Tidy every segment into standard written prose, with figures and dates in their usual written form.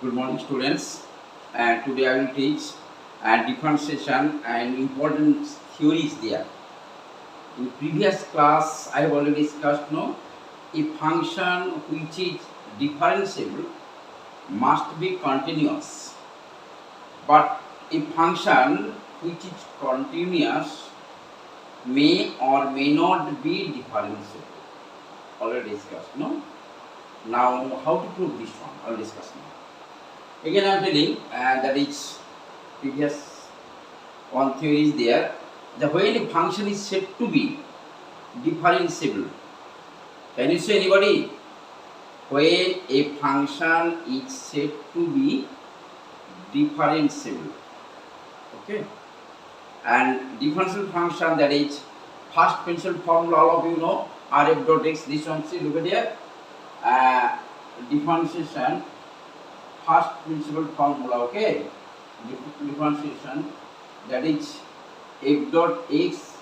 Good morning, students. And today I will teach and differentiation and important theories there. In previous class, I have already discussed a function which is differentiable must be continuous, but a function which is continuous may or may not be differentiable. Already discussed, no? Now, how to prove this one? I will discuss now. Again, I am telling that is previous one theory is there. The when a function is said to be differentiable, can you say anybody? When a function is said to be differentiable, okay, and differential function, that is first principle formula, all of you know, Rf dot x. This one, see, look at here, differentiation first principle formula, okay, differentiation, that is f dot x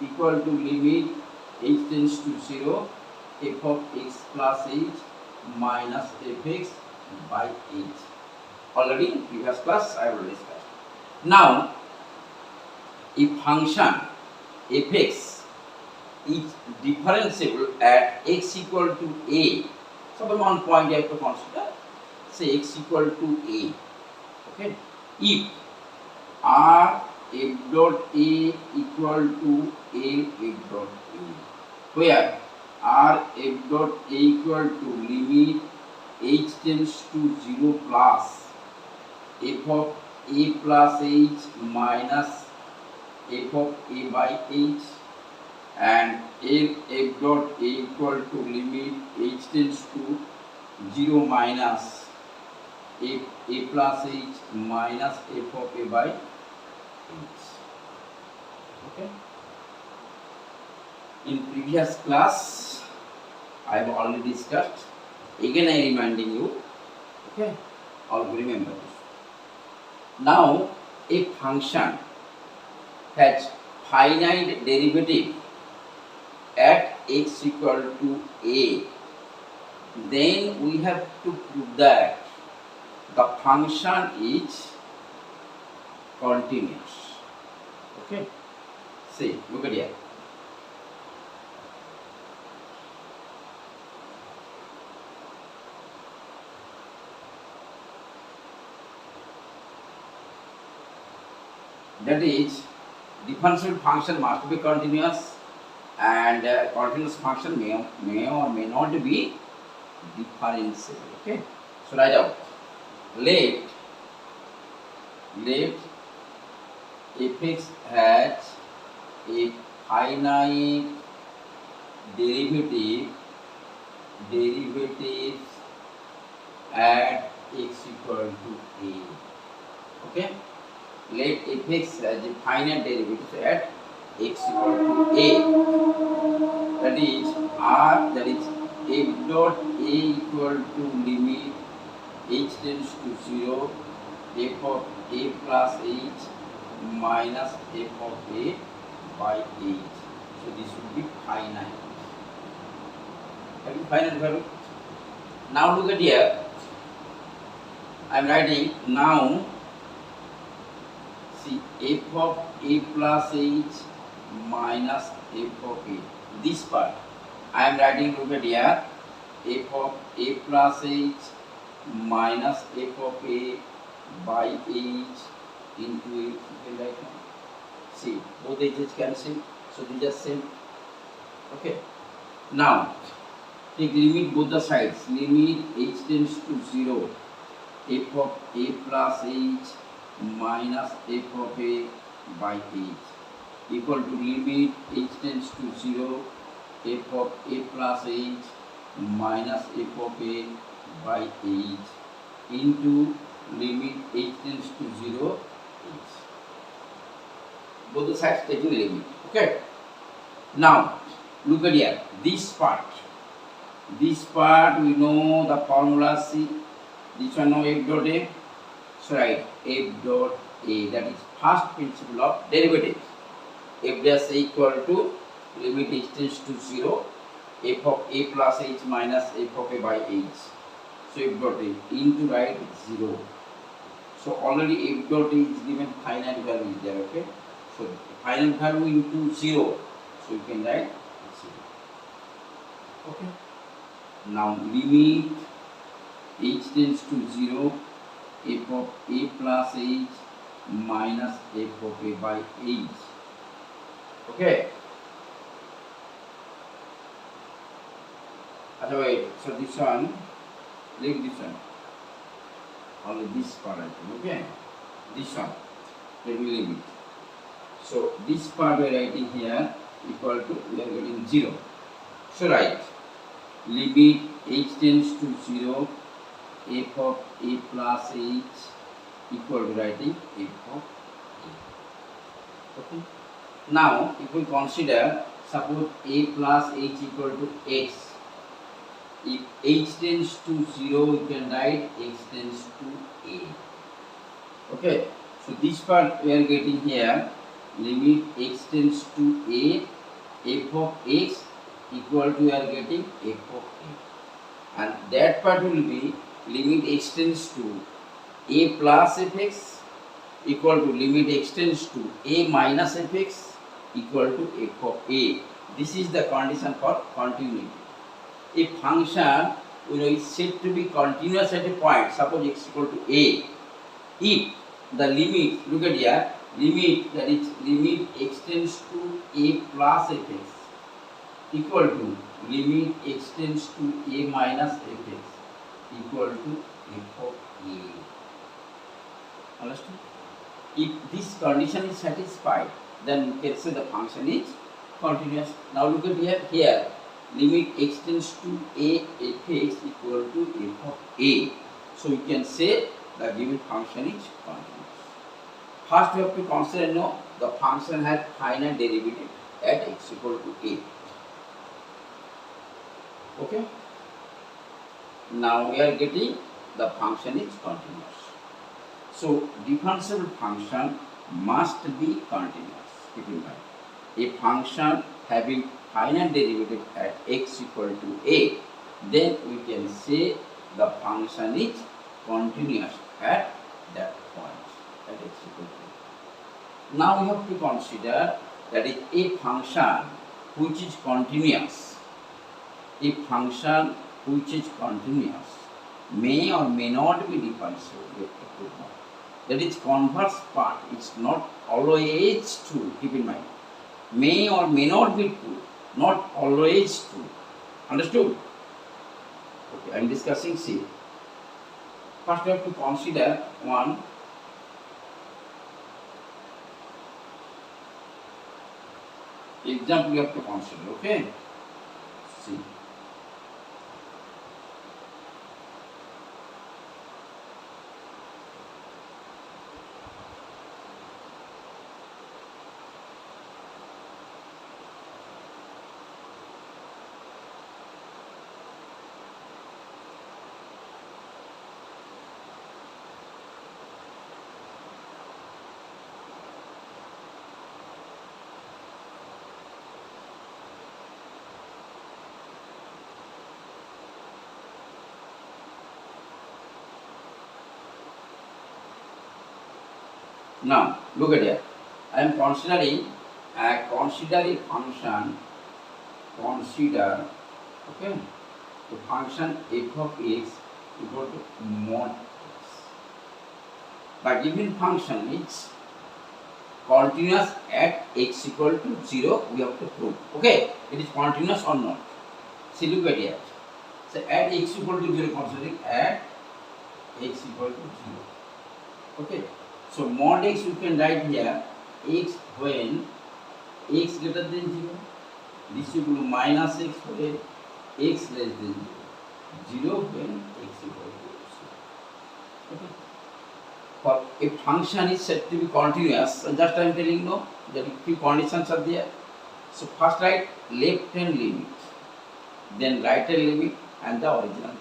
equal to limit h tends to 0 f of x plus h minus fx by h. Already in previous class I will discuss. Now, if function fx is differentiable at x equal to a, so the one point you have to consider, say x equal to a, okay, if r f dot a equal to a f dot a, where r f dot a equal to limit h tends to 0 plus f of a plus h minus f of a by h, and if f dot a equal to limit h tends to 0 minus a plus h minus f of a by h. Okay. In previous class, I have already discussed. Again, I am reminding you. Okay. All remember this. Now, a function has finite derivative at x equal to a, then we have to prove that the function is continuous. Okay. See, look at here. That is, differential function must be continuous, and continuous function may or may not be differentiable. Okay. So write out. Let fx has a finite derivative at x equal to a. Okay. Let fx has a finite derivative at x equal to a. That is r, that is f dot a equal to limit h tends to 0 f of a plus h minus f of a by h. So this would be finite. Finite value. Now look at here. I am writing now. See, f of a plus h minus f of a. This part I am writing. Look at here. F of a plus h minus f of a by h into a, like now. See, both h's cancel, so these are same. Okay. Now, take limit both the sides. Limit h tends to 0 f of a plus h minus f of a by h equal to limit h tends to 0 f of a plus h minus f of a by h into limit h tends to 0 h. Both the sides taking limit. Okay. Now look at here. This part we know the formula. See, this one know f dot a. So write f dot a, that is first principle of derivative. F dash a equal to limit h tends to 0 f of a plus h minus f of a by h So f dot a into right 0. So already f dot a is given finite value is there, okay? So finite value into 0. So you can write 0. Okay. Now limit h tends to 0, f of a plus h minus f of a by h. Okay. Wait, so this one, leave this one. Only this part I think, okay? This one, let me leave it. So this part we are writing here equal to, we are getting 0. So write limit h tends to 0, f of a plus h equal to writing f of a. Okay. Now if we consider, suppose a plus h equal to x. If h tends to 0, you can write x tends to a. Okay. So this part we are getting here, limit x tends to a, f of x equal to, we are getting f of a. And that part will be limit x tends to a plus fx equal to limit x tends to a minus fx equal to f of a. This is the condition for continuity. A function is said to be continuous at a point, suppose x equal to a, if the limit, look at here, limit, that is limit x tends to a plus fx equal to limit x tends to a minus fx equal to f of a. Understood? If this condition is satisfied, then you can say the function is continuous. Now look at here, limit x tends to a fx equal to f of a. So you can say the given function is continuous. First we have to consider, the function has finite derivative at x equal to a. Okay. Now we are getting the function is continuous. So differentiable function must be continuous. Keep in mind, a function having finite derivative at x equal to a, then we can say the function is continuous at that point, at x equal to a. Now we have to consider that is a function which is continuous. A function which is continuous may or may not be differentiable. That is converse part, it's not always true, keep in mind. May or may not be true, not always true. Understood? Okay, I am discussing C. First we have to consider one. Example you have to consider, okay? See. Now look at here. I am considering a function. Consider, okay, the function f of x equal to mod x. The given function is continuous at x equal to 0. We have to prove. Okay, it is continuous or not. See, look at here. So at x equal to 0, considering at x equal to 0. Okay. So mod x you can write here x when x greater than 0. This equal to minus x when x less than 0. 0 when x equal to 0. Okay. For a function is said to be continuous, so just I am telling you that few conditions are there. So first write left hand limit, then right hand limit and the original.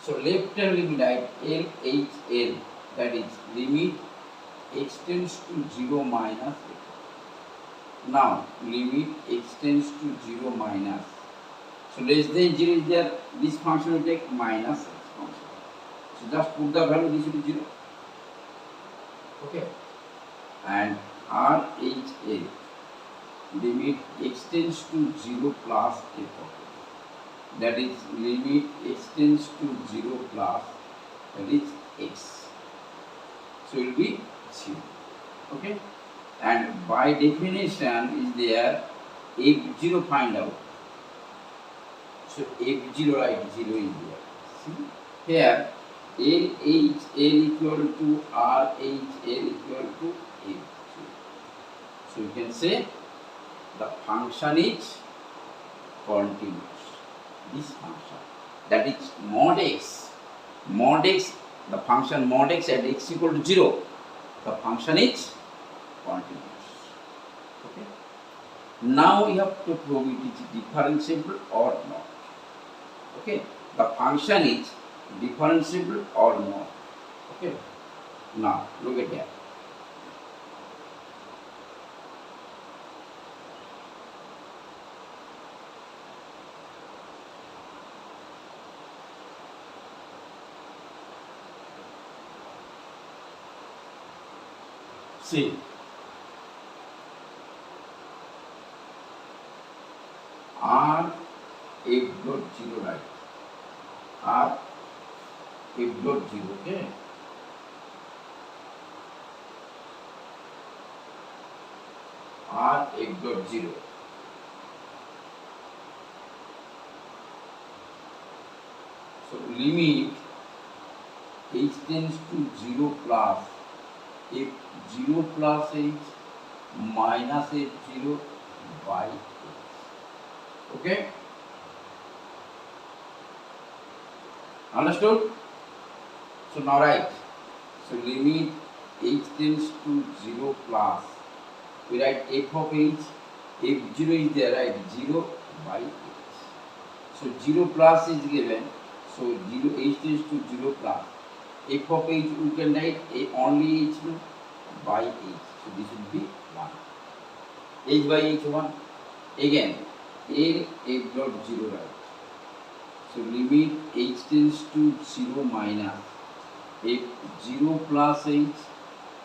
So left hand limit write L H L, that is limit x tends to 0 minus x. Now limit x tends to 0 minus. So less than 0 is there, this function will take minus x function. So just put the value, this will be 0. Okay. And RHA, limit x tends to 0 plus f of x. That is limit x tends to 0 plus, that is x. So it will be 0. Okay. And by definition is there f0 find out. So f0, right, 0 is there. See here LHL equal to RHL equal to f0. So you can say the function is continuous. This function, that is mod x, the function mod x at x equal to 0, the function is continuous. Okay. Now we have to prove it is differentiable or not. Okay. The function is differentiable or not. Okay. Now look at here. See, R f dot 0, right? R f dot 0, okay? R f dot 0. So limit h tends to 0 plus f0 plus h minus f0 by h. Okay? Understood? So now write. So limit h tends to 0 plus, we write f of h, f0 is there, right? 0 by h. So 0 plus is given. So 0 h tends to 0 plus. F of h we can write only h by h. So this will be 1. H by h 1. Again, L f dot 0, right? So limit h tends to 0 minus f0 plus h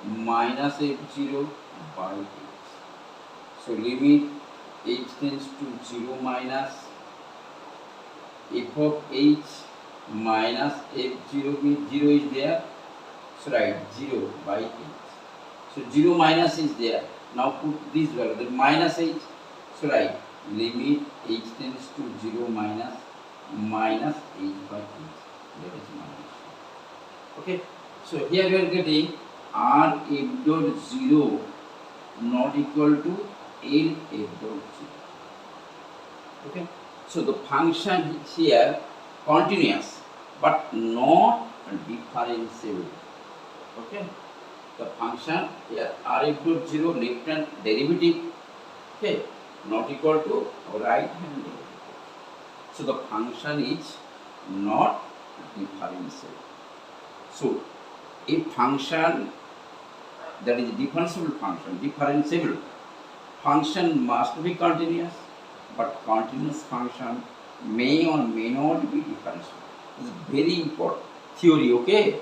minus f0 by h. So limit h tends to 0 minus f of h minus f0 means 0 is there. So write 0 by h. So 0 minus is there. Now put this value, the minus h. So write limit h tends to 0 minus h by h. That is minus. Okay. So here we are getting R f dot 0 not equal to L f dot 0. Okay. So the function here continuous but not differentiable. Okay. The function here R f dot 0 left hand derivative, okay, not equal to right hand derivative. So the function is not differentiable. So a function that is a differentiable function must be continuous, but continuous function may or may not be differentiable. This is very important theory, okay?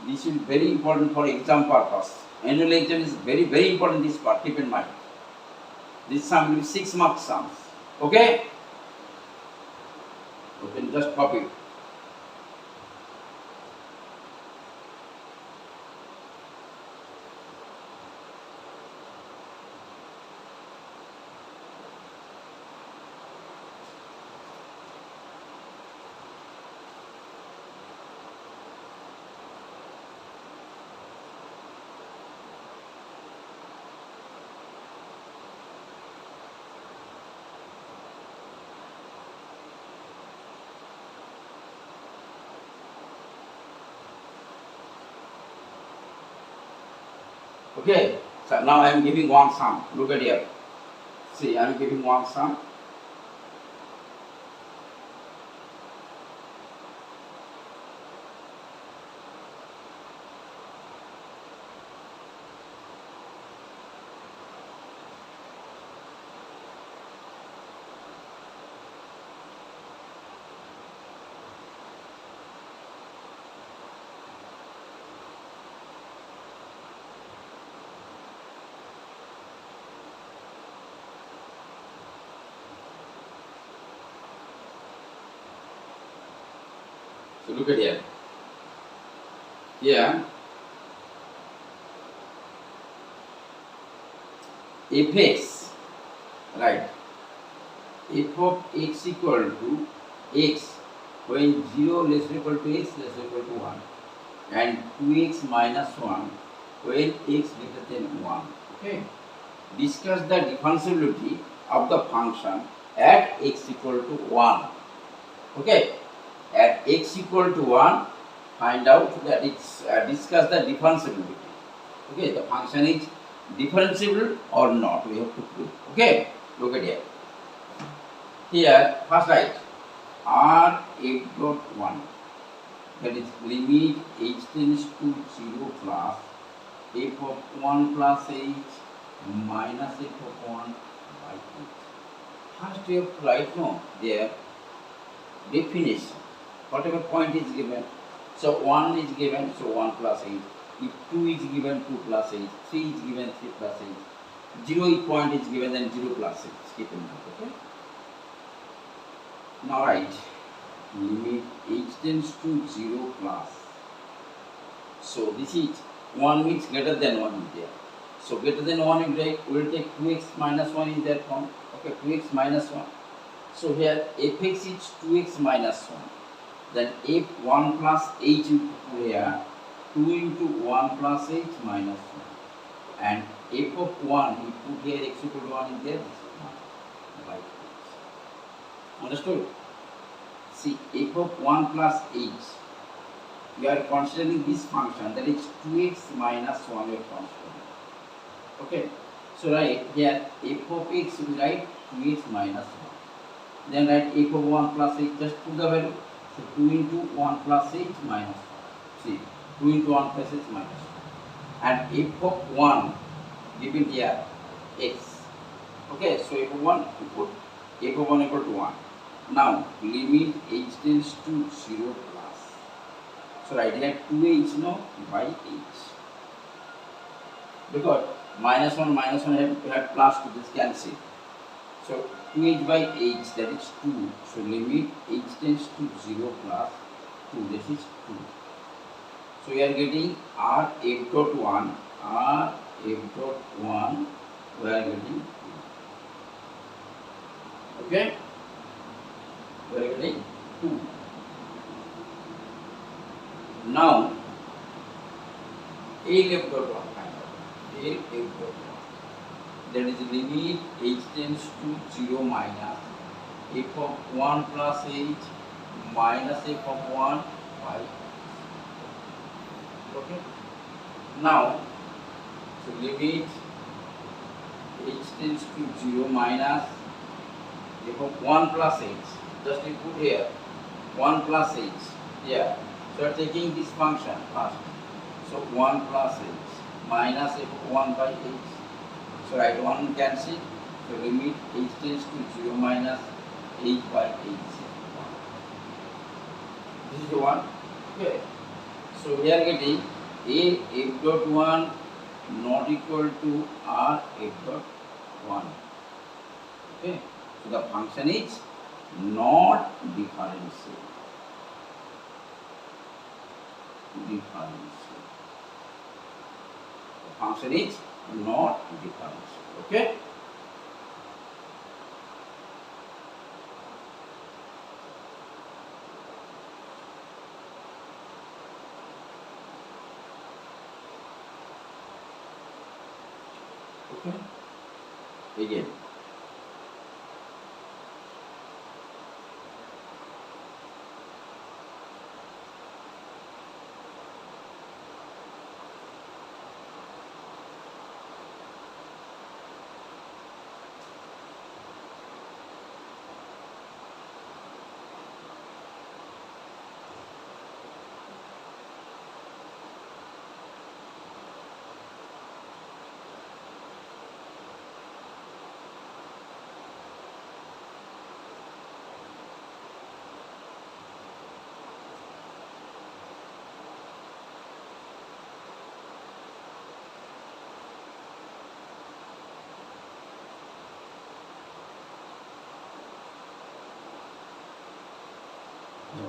This is very important for exam purpose. Annual exam is very, very important, this part, keep in mind. This sum will be 6 marks sums, okay? You can just copy it. Okay, so now I am giving one sum. Look at here. See, I am giving one sum. So look at here. Here fx, right? F of x equal to x when 0 less or equal to x less or equal to 1, and 2x minus 1 when x greater than 1. Okay. Discuss the differentiability of the function at x equal to 1. Okay. At x equal to 1, find out that it's discuss the differentiability. Okay, the function is differentiable or not, we have to prove. Okay, look at here. Here, first write r f dot 1, that is limit h tends to 0 plus f of 1 plus h minus f of 1 by h. First you have to write their definition. Whatever point is given, so 1 is given, so 1 plus h. If 2 is given, 2 plus h. 3 is given, 3 plus h. 0 point is given, then 0 plus h. Keep in mind, okay? Now write limit h tends to 0 plus. So this is 1 means greater than 1 is there. So greater than 1 will take 2x minus 1 in that form. Okay, 2x minus 1. So here fx is 2x minus 1. Then f1 plus h here 2 into 1 plus h minus 1. And f of 1, we put here x equal to 1 in there, this is 1 by h. Understood? See, f of 1 plus h, we are considering this function, that is 2x minus 1 we are considering. Okay, so write here f of x, we write 2x minus 1. Then write f of 1 plus h, just put the value. So 2 into 1 plus h minus 1. See, 2 into 1 plus h minus 1. And f of 1 given here x. Okay, so f of 1 you put f of 1 equal to 1. Now limit h tends to 0 plus. So write here 2h by h. Because minus 1 have plus to this cancel. So 2h by h, that is 2. So limit h tends to 0 plus 2. This is 2. So we are getting r f dot 1. R f dot 1 we are getting 2. Okay? We are getting 2. Now L f dot 1 find out. L f dot 1. That is limit h tends to 0 minus f of 1 plus h minus f of 1 by h. Okay. Now, so limit h tends to 0 minus f of 1 plus h. Just we put here 1 plus h. Yeah. So we are taking this function first. So 1 plus h minus f of 1 by h. So write 1 cancel. So limit h tends to 0 minus h by h. This is the one. Okay. So we are getting a f dot 1 not equal to r f dot 1. Okay. So the function is not differentiable. The function is not differentiable. Okay. Okay. Again.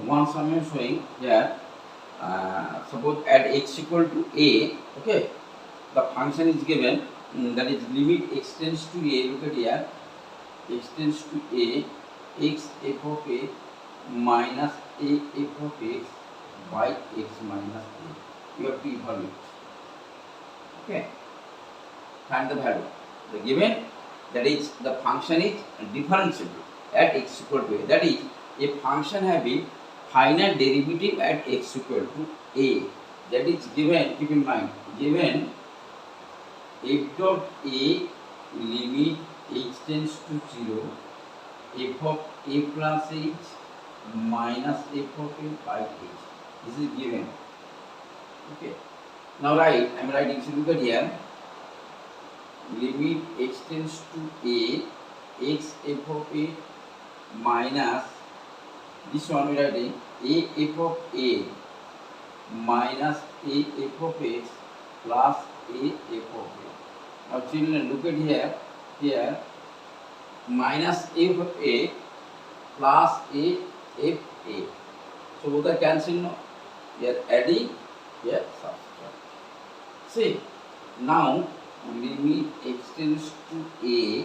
Once I am showing here, suppose at x equal to a, okay, the function is given, that is limit x tends to a, look at here, x tends to a, x f of a minus a f of x by x minus a. You have to evaluate. Okay, find the value. The given, that is the function is differentiable at x equal to a. That is a function having finite derivative at x equal to a. That is given, keep in mind, given f dot a limit h tends to 0, f of a plus h minus f of a by h. This is given. Okay. Now write, I am writing, so look at here, limit x tends to a, x f of a minus, this one we are writing, a f of a minus a f of x plus a f of a. Now children, look at here minus f of a plus a f a. So both are cancelled now. We are adding, here subtract. See, now limit x tends to a,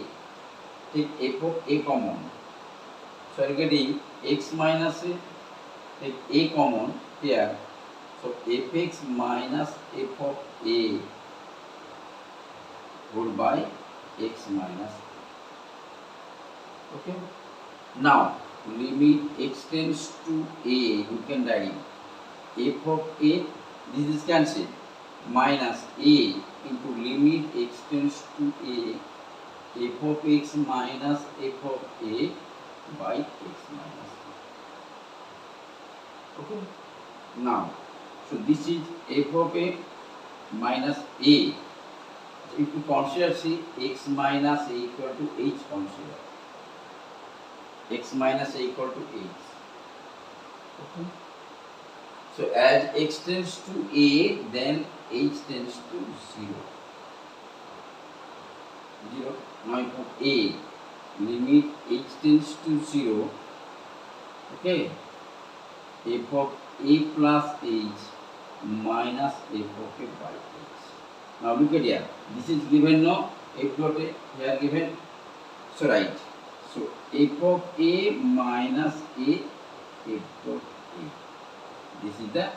take f of a common. So I am getting x minus a, take a common here. So fx minus f of a whole by x minus a. Okay. Now limit x tends to a, you can write f of a, this is cancelled, minus a into limit x tends to a, f of x minus f of a by x minus a. Okay. Now, so this is f of a minus a. So if you consider, see, x minus a equal to h, consider x minus a equal to h. Okay. So as x tends to a, then h tends to 0. 0. Now you put a, limit h tends to 0. Okay. F of a plus h minus f of a by h. Now look at here. This is given now. F dot a here given. So right. So f of a minus a f dot a. This is the answer.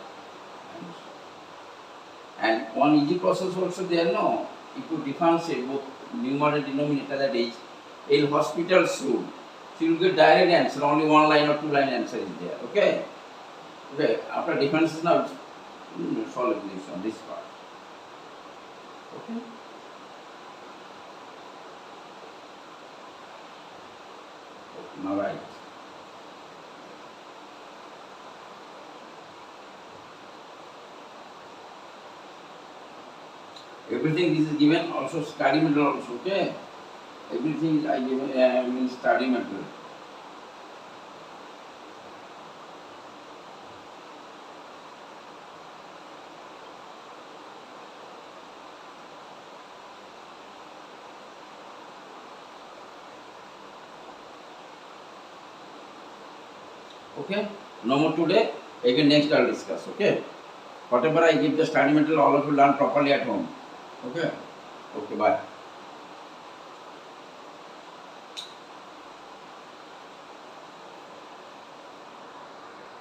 And one easy process also there, no? If you differentiate both numerator and denominator, that is El Hospital's rule. So you will get direct answer, only one line or two line answer is there. Okay? Okay, after differences now, solve this on this part. Okay? Now right. Everything this is given, also study material also, okay? Everything is I given means study material. Okay? No more today. Again next I'll discuss. Okay? Whatever I give the study material, all of you learn properly at home. Okay? Okay, bye.